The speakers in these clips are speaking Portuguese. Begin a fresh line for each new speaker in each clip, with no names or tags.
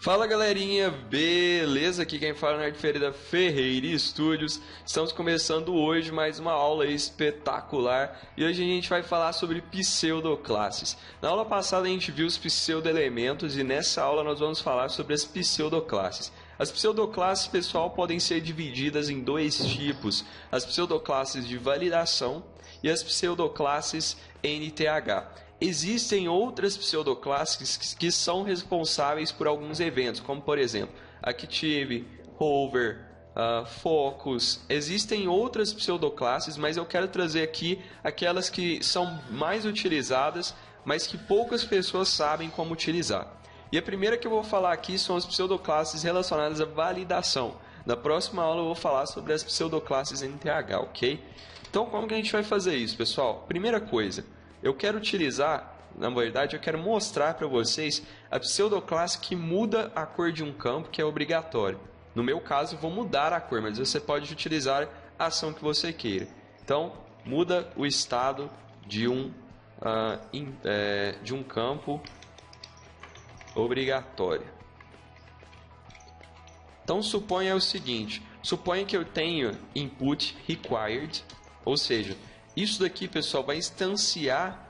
Fala galerinha, beleza? Aqui quem fala é Nerd Ferreira Studios. Estamos começando hoje mais uma aula espetacular e hoje a gente vai falar sobre pseudoclasses. Na aula passada a gente viu os pseudoelementos e nessa aula nós vamos falar sobre as pseudoclasses. As pseudoclasses, pessoal, podem ser divididas em dois tipos: as pseudoclasses de validação e as pseudoclasses NTH. Existem outras pseudoclasses que são responsáveis por alguns eventos, como por exemplo, Active, Hover, Focus. Existem outras pseudoclasses, mas eu quero trazer aqui aquelas que são mais utilizadas, mas que poucas pessoas sabem como utilizar. E a primeira que eu vou falar aqui são as pseudoclasses relacionadas à validação. Na próxima aula eu vou falar sobre as pseudoclasses NTH, ok? Então como que a gente vai fazer isso, pessoal? Primeira coisa, eu quero utilizar, na verdade, eu quero mostrar para vocês a pseudoclasse que muda a cor de um campo, que é obrigatório. No meu caso, eu vou mudar a cor, mas você pode utilizar a ação que você queira. Então, muda o estado de um campo obrigatório. Então, suponha o seguinte, suponha que eu tenho input required, ou seja, isso daqui, pessoal, vai instanciar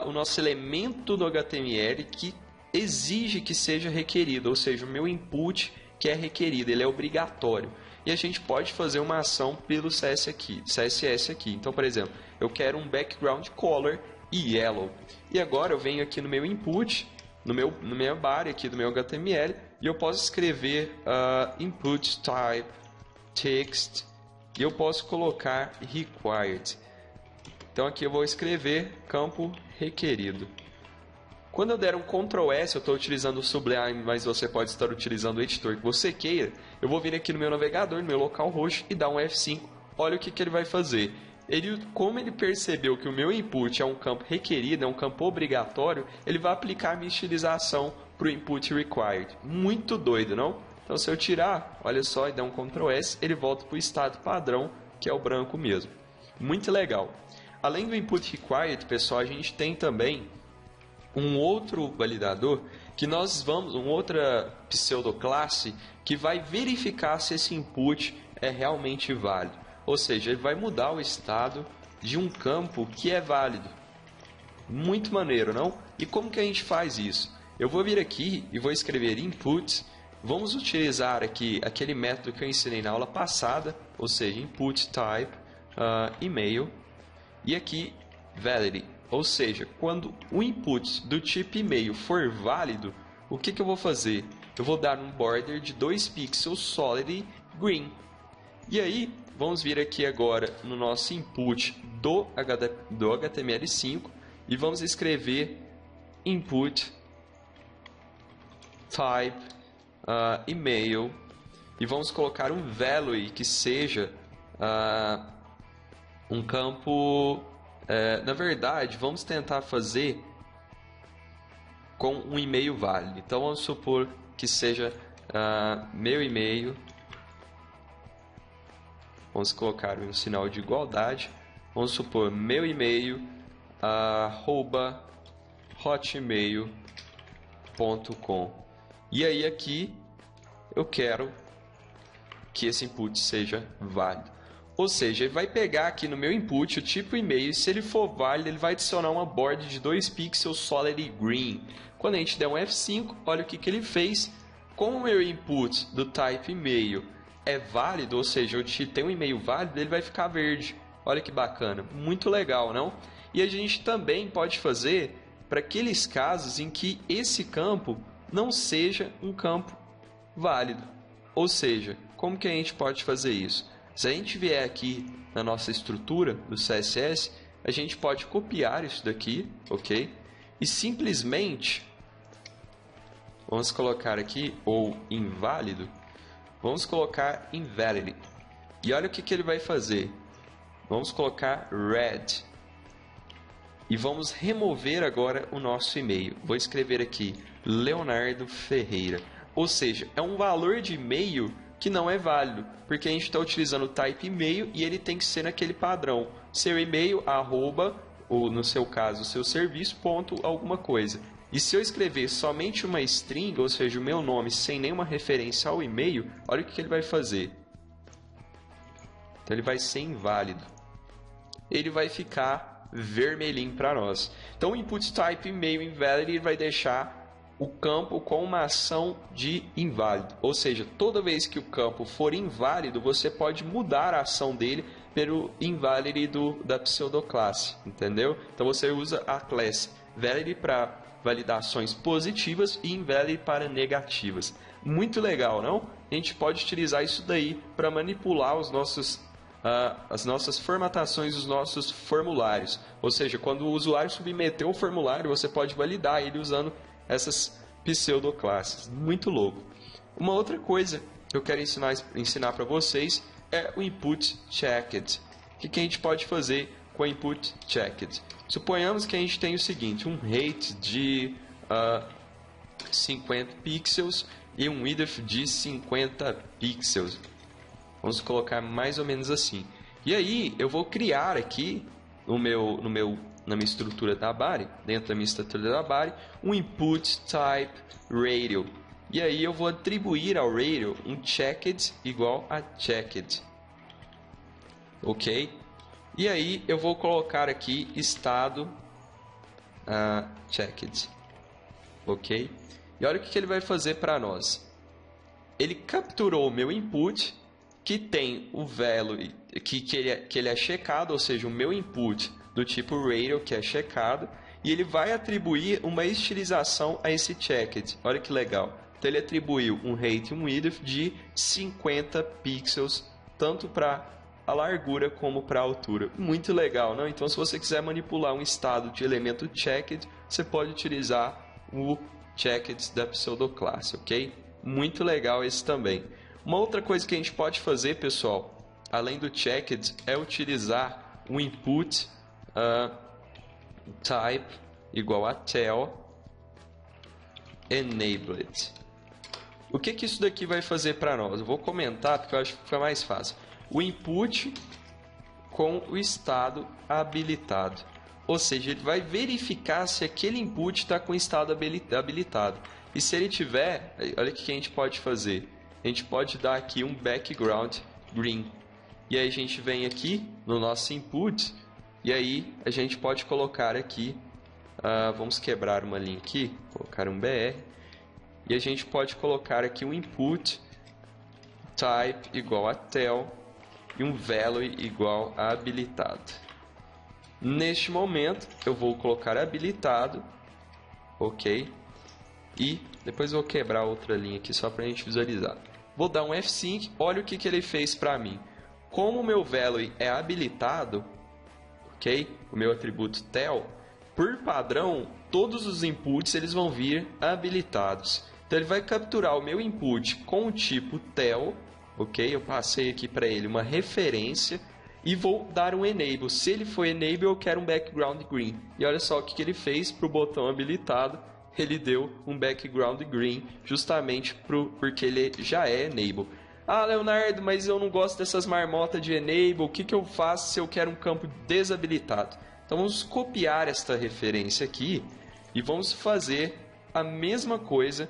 o nosso elemento do HTML que exige que seja requerido, ou seja, o meu input que é requerido, ele é obrigatório. E a gente pode fazer uma ação pelo CSS aqui. Então, por exemplo, eu quero um background color yellow. E agora eu venho aqui no meu input, no minha body aqui do meu HTML, e eu posso escrever input type text, e eu posso colocar required. Então aqui eu vou escrever campo requerido. Quando eu der um Ctrl S, eu estou utilizando o Sublime, mas você pode estar utilizando o editor que você queira. Eu vou vir aqui no meu navegador, no meu localhost, e dar um F5. Olha o que ele vai fazer. Como ele percebeu que o meu input é um campo requerido, é um campo obrigatório, ele vai aplicar a minha estilização para o input required. Muito doido, não? Então se eu tirar, olha só, e dar um Ctrl S, ele volta para o estado padrão, que é o branco mesmo. Muito legal. Além do input required, pessoal, a gente tem também um outro validador que uma outra pseudoclasse que vai verificar se esse input é realmente válido. Ou seja, ele vai mudar o estado de um campo que é válido. Muito maneiro, não? E como que a gente faz isso? Eu vou vir aqui e vou escrever input. Vamos utilizar aqui aquele método que eu ensinei na aula passada, ou seja, input type email. E aqui, validity, ou seja, quando o input do tipo e-mail for válido, o que eu vou fazer? Eu vou dar um border de 2 pixels solid green. E aí, vamos vir aqui agora no nosso input do HTML5 e vamos escrever input type email e vamos colocar um value que seja um campo, na verdade, vamos tentar fazer com um e-mail válido. Então, vamos supor que seja meu e-mail. Vamos colocar um sinal de igualdade. Vamos supor meu e-mail @hotmail.com. E aí aqui eu quero que esse input seja válido. Ou seja, ele vai pegar aqui no meu input o tipo e-mail, e se ele for válido, ele vai adicionar uma border de 2 pixels solid green. Quando a gente der um F5, olha o que ele fez. Como o meu input do type e-mail é válido, ou seja, eu tenho um e-mail válido, ele vai ficar verde. Olha que bacana, muito legal, não? E a gente também pode fazer para aqueles casos em que esse campo não seja um campo válido. Ou seja, como que a gente pode fazer isso? Se a gente vier aqui na nossa estrutura do CSS, a gente pode copiar isso daqui, ok? E simplesmente, vamos colocar aqui, ou inválido, vamos colocar invalid. E olha o que ele vai fazer. Vamos colocar red. E vamos remover agora o nosso e-mail. Vou escrever aqui, Leonardo Ferreira. Ou seja, é um valor de e-mail que não é válido, porque a gente está utilizando o type e-mail e ele tem que ser naquele padrão. Seu e-mail, arroba, ou no seu caso, seu serviço, ponto, alguma coisa. E se eu escrever somente uma string, ou seja, o meu nome sem nenhuma referência ao e-mail, olha o que ele vai fazer. Então ele vai ser inválido. Ele vai ficar vermelhinho para nós. Então o input type e-mail invalid vai deixar o campo com uma ação de inválido. Ou seja, toda vez que o campo for inválido, você pode mudar a ação dele pelo invalid da pseudoclasse, entendeu? Então você usa a classe valid para validações positivas e invalid para negativas. Muito legal, não? A gente pode utilizar isso daí para manipular as nossas formatações, os nossos formulários. Ou seja, quando o usuário submeteu o formulário, você pode validar ele usando essas pseudoclasses. Muito louco. Uma outra coisa que eu quero ensinar para vocês é o input checked. O que a gente pode fazer com o input checked? Suponhamos que a gente tem o seguinte, um height de 50 pixels e um width de 50 pixels. Vamos colocar mais ou menos assim. E aí eu vou criar aqui na minha estrutura da body, dentro da minha estrutura da body, um input type radio. E aí eu vou atribuir ao radio um checked igual a checked. Ok? E aí eu vou colocar aqui estado checked. Ok? E olha o que ele vai fazer para nós. Ele capturou o meu input, que tem o value que ele é checado, ou seja, o meu input do tipo radio, que é checado, e ele vai atribuir uma estilização a esse checked. Olha que legal. Então ele atribuiu um height e um width de 50 pixels, tanto para a largura como para a altura. Muito legal, não? Então se você quiser manipular um estado de elemento checked, você pode utilizar o checked da pseudoclasse, ok? Muito legal esse também. Uma outra coisa que a gente pode fazer, pessoal, além do checked, é utilizar o input type igual a tell enabled. O que isso daqui vai fazer para nós? Eu vou comentar porque eu acho que fica mais fácil. O input com o estado habilitado. Ou seja, ele vai verificar se aquele input está com o estado habilitado. E se ele tiver, olha o que a gente pode fazer. A gente pode dar aqui um background green. E aí a gente vem aqui no nosso input. E aí a gente pode colocar aqui, vamos quebrar uma linha aqui, colocar um BR. E a gente pode colocar aqui um input type igual a tell e um value igual a habilitado. Neste momento eu vou colocar habilitado, ok? E depois eu vou quebrar outra linha aqui só para a gente visualizar. Vou dar um F5, olha o que ele fez para mim. Como o meu value é habilitado, ok? O meu atributo tell, por padrão, todos os inputs eles vão vir habilitados. Então ele vai capturar o meu input com o tipo tell, ok? Eu passei aqui para ele uma referência e vou dar um enable. Se ele for enable, eu quero um background green. E olha só o que ele fez para o botão habilitado. Ele deu um background green justamente porque ele já é enable. Ah, Leonardo, mas eu não gosto dessas marmotas de enable. O que eu faço se eu quero um campo desabilitado? Então vamos copiar esta referência aqui e vamos fazer a mesma coisa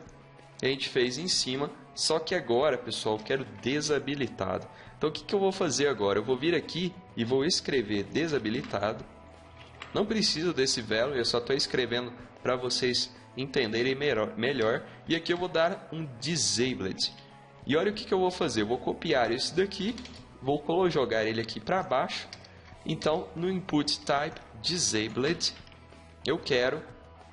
que a gente fez em cima, só que agora, pessoal, eu quero desabilitado. Então o que eu vou fazer agora? Eu vou vir aqui e vou escrever desabilitado. Não preciso desse value, eu só estou escrevendo para vocês entenderem melhor. E aqui eu vou dar um disabled. E olha o que eu vou fazer. Eu vou copiar isso daqui, vou jogar ele aqui para baixo. Então, no input type disabled, eu quero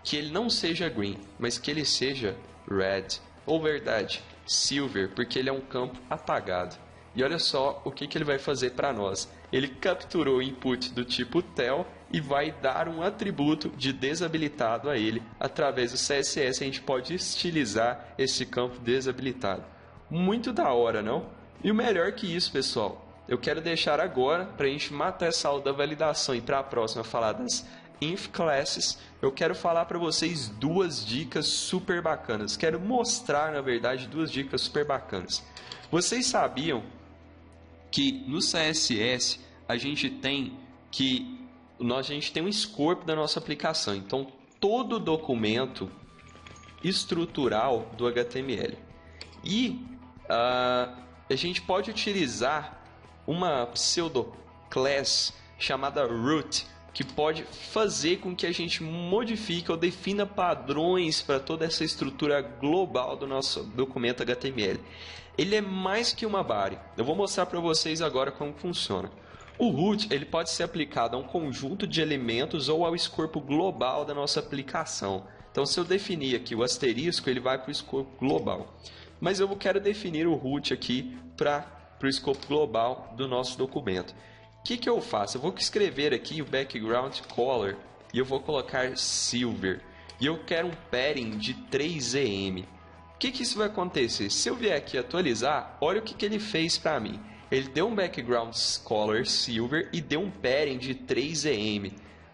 que ele não seja green, mas que ele seja red. Ou verdade, silver, porque ele é um campo apagado. E olha só o que ele vai fazer para nós. Ele capturou o input do tipo tell e vai dar um atributo de desabilitado a ele. Através do CSS a gente pode estilizar esse campo desabilitado. Muito da hora, não? E o melhor que isso, pessoal, eu quero deixar agora, para a gente matar essa aula da validação e para a próxima falar das inf classes, eu quero falar para vocês duas dicas super bacanas. Quero mostrar, na verdade, duas dicas super bacanas. Vocês sabiam que no CSS a gente tem um escopo da nossa aplicação. Então, todo o documento estrutural do HTML. E a gente pode utilizar uma pseudo-class chamada root, que pode fazer com que a gente modifique ou defina padrões para toda essa estrutura global do nosso documento HTML. Ele é mais que uma body. Eu vou mostrar para vocês agora como funciona. O root ele pode ser aplicado a um conjunto de elementos ou ao escopo global da nossa aplicação. Então, se eu definir aqui o asterisco, ele vai para o escopo global. Mas eu quero definir o root aqui para o escopo global do nosso documento. O que eu faço? Eu vou escrever aqui o background color e eu vou colocar silver. E eu quero um padding de 3em. O que isso vai acontecer? Se eu vier aqui atualizar, olha o que ele fez para mim. Ele deu um background color silver e deu um padding de 3em.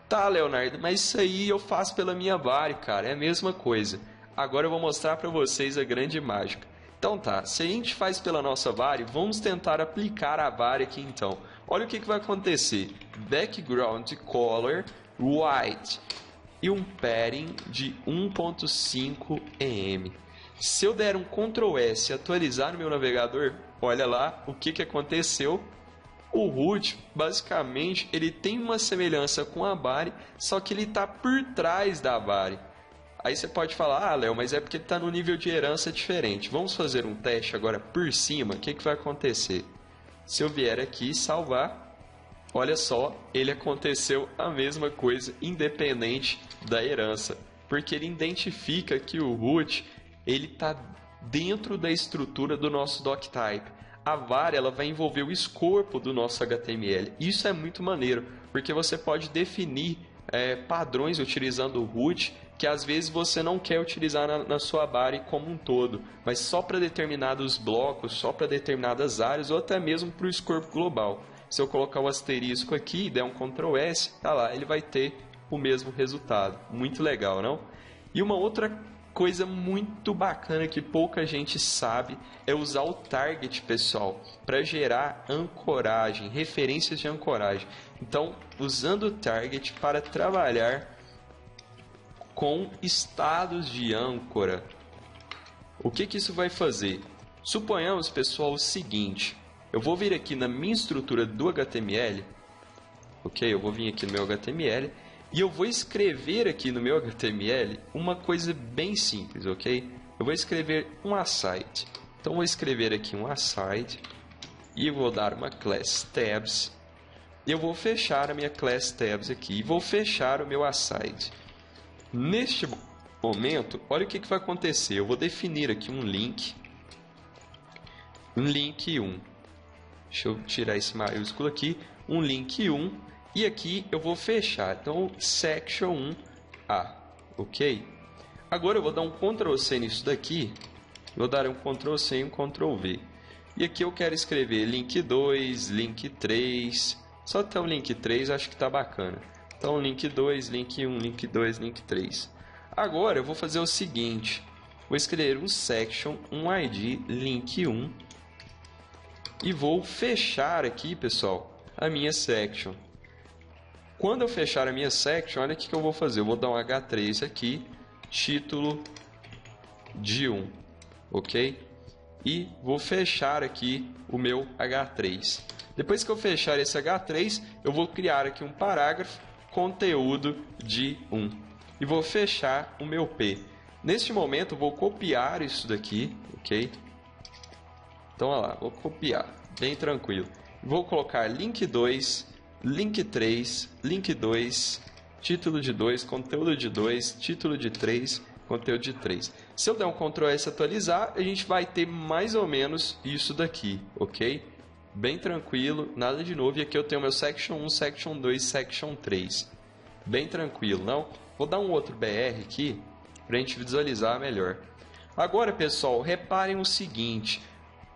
Tá, Leonardo, mas isso aí eu faço pela minha body, cara. É a mesma coisa. Agora eu vou mostrar para vocês a grande mágica. Então tá, se a gente faz pela nossa var, vamos tentar aplicar a var aqui então. Olha o que vai acontecer. Background color white e um padding de 1.5 em. Se eu der um Ctrl S e atualizar no meu navegador, olha lá o que aconteceu. O root, basicamente, ele tem uma semelhança com a var, só que ele está por trás da var. Aí você pode falar, ah, Léo, mas é porque ele está no nível de herança diferente. Vamos fazer um teste agora por cima. O que vai acontecer? Se eu vier aqui e salvar, olha só, ele aconteceu a mesma coisa, independente da herança. Porque ele identifica que o root está dentro da estrutura do nosso doctype. A var ela vai envolver o escopo do nosso HTML. Isso é muito maneiro, porque você pode definir padrões utilizando o root que às vezes você não quer utilizar na sua body como um todo, mas só para determinados blocos, só para determinadas áreas ou até mesmo para o escopo global. Se eu colocar o asterisco aqui e der um Ctrl S, tá lá, ele vai ter o mesmo resultado. Muito legal, não? E uma outra coisa muito bacana que pouca gente sabe é usar o target, pessoal, para gerar ancoragem, referências de ancoragem. Então, usando o target para trabalhar com estados de âncora. O que isso vai fazer? Suponhamos, pessoal, o seguinte. Eu vou vir aqui na minha estrutura do HTML. Ok? Eu vou vir aqui no meu HTML. E eu vou escrever aqui no meu HTML uma coisa bem simples, ok? Eu vou escrever um aside. Então, eu vou escrever aqui um aside. E vou dar uma class tabs. Eu vou fechar a minha class tabs aqui. E vou fechar o meu aside. Neste momento, olha o que vai acontecer. Eu vou definir aqui um link. Um link 1. Deixa eu tirar esse maiúsculo aqui. Um link 1. E aqui eu vou fechar. Então, section 1A. Ok? Agora eu vou dar um Ctrl C nisso daqui. Vou dar um Ctrl C e um Ctrl V. E aqui eu quero escrever link 2, link 3. Só até o link 3 acho que está bacana. Então, link 2, link 1, link 2, link 3. Agora, eu vou fazer o seguinte. Vou escrever um section, um ID, link 1. E vou fechar aqui, pessoal, a minha section. Quando eu fechar a minha section, olha o que eu vou fazer. Eu vou dar um H3 aqui, título de 1. Ok? E vou fechar aqui o meu H3. Depois que eu fechar esse H3, eu vou criar aqui um parágrafo. Conteúdo de 1. E vou fechar o meu P. Neste momento, eu vou copiar isso daqui, ok? Então, olha lá, vou copiar, bem tranquilo. Vou colocar link 2, link 3, link 2, título de 2, conteúdo de 2, título de 3, conteúdo de 3. Se eu der um Ctrl S atualizar, a gente vai ter mais ou menos isso daqui, ok? Bem tranquilo, nada de novo. E aqui eu tenho meu section 1, section 2, section 3. Bem tranquilo, não? Vou dar um outro BR aqui para a gente visualizar melhor. Agora, pessoal, reparem o seguinte.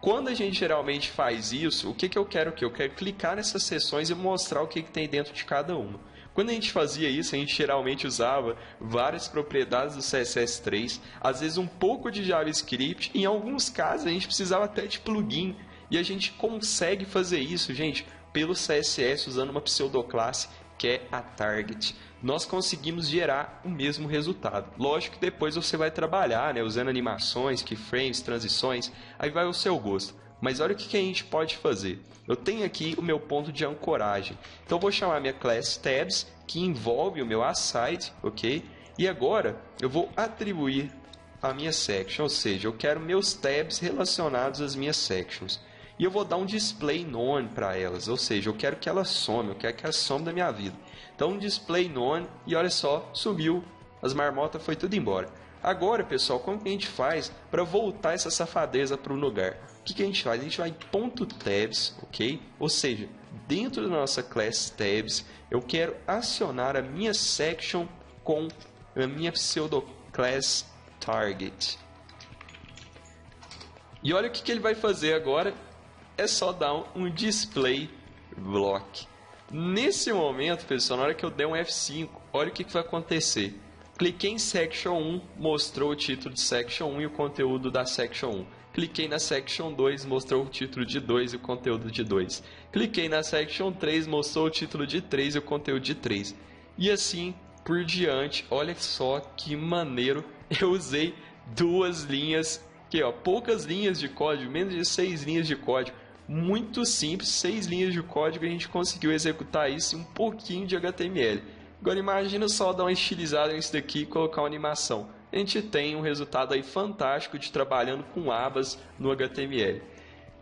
Quando a gente geralmente faz isso, o que eu quero aqui? Eu quero clicar nessas seções e mostrar o que tem dentro de cada uma. Quando a gente fazia isso, a gente geralmente usava várias propriedades do CSS3, às vezes um pouco de JavaScript, em alguns casos a gente precisava até de plugin. E a gente consegue fazer isso, gente, pelo CSS usando uma pseudoclasse que é a target. nós conseguimos gerar o mesmo resultado. Lógico que depois você vai trabalhar, né, usando animações, keyframes, transições, aí vai ao seu gosto. Mas olha o que a gente pode fazer. Eu tenho aqui o meu ponto de ancoragem. Então eu vou chamar minha class tabs, que envolve o meu aside, ok? E agora eu vou atribuir a minha section, ou seja, eu quero meus tabs relacionados às minhas sections. E eu vou dar um display none para elas, ou seja, eu quero que ela some, eu quero que ela some da minha vida. Então um display none e olha só, sumiu, as marmotas foi tudo embora. Agora, pessoal, como que a gente faz para voltar essa safadeza para o lugar? O que a gente faz? A gente vai em ponto .tabs, ok? Ou seja, dentro da nossa class tabs, eu quero acionar a minha section com a minha pseudo class target. E olha o que ele vai fazer agora. É só dar um display block. Nesse momento, pessoal, na hora que eu der um F5, olha o que vai acontecer. Cliquei em Section 1, mostrou o título de Section 1 e o conteúdo da Section 1. Cliquei na Section 2, mostrou o título de 2 e o conteúdo de 2. Cliquei na Section 3, mostrou o título de 3 e o conteúdo de 3. E assim por diante. Olha só que maneiro. Eu usei duas linhas, aqui, ó, poucas linhas de código, menos de 6 linhas de código. Muito simples, 6 linhas de código e a gente conseguiu executar isso em um pouquinho de HTML. Agora imagina só dar uma estilizada nisso daqui e colocar uma animação. A gente tem um resultado aí fantástico de trabalhando com abas no HTML.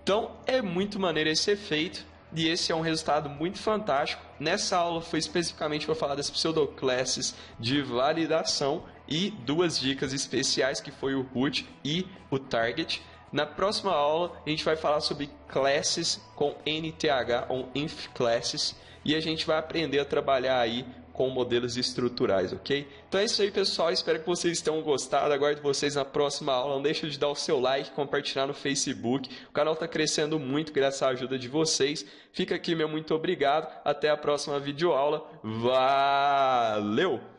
Então é muito maneiro esse efeito e esse é um resultado muito fantástico. Nessa aula foi especificamente para falar das pseudoclasses de validação e duas dicas especiais que foi o root e o target. Na próxima aula a gente vai falar sobre classes com NTH ou Inf classes e a gente vai aprender a trabalhar aí com modelos estruturais, ok? Então é isso aí, pessoal. Espero que vocês tenham gostado. Aguardo vocês na próxima aula. Não deixe de dar o seu like, compartilhar no Facebook. O canal está crescendo muito graças à ajuda de vocês. Fica aqui meu muito obrigado. Até a próxima videoaula. Valeu!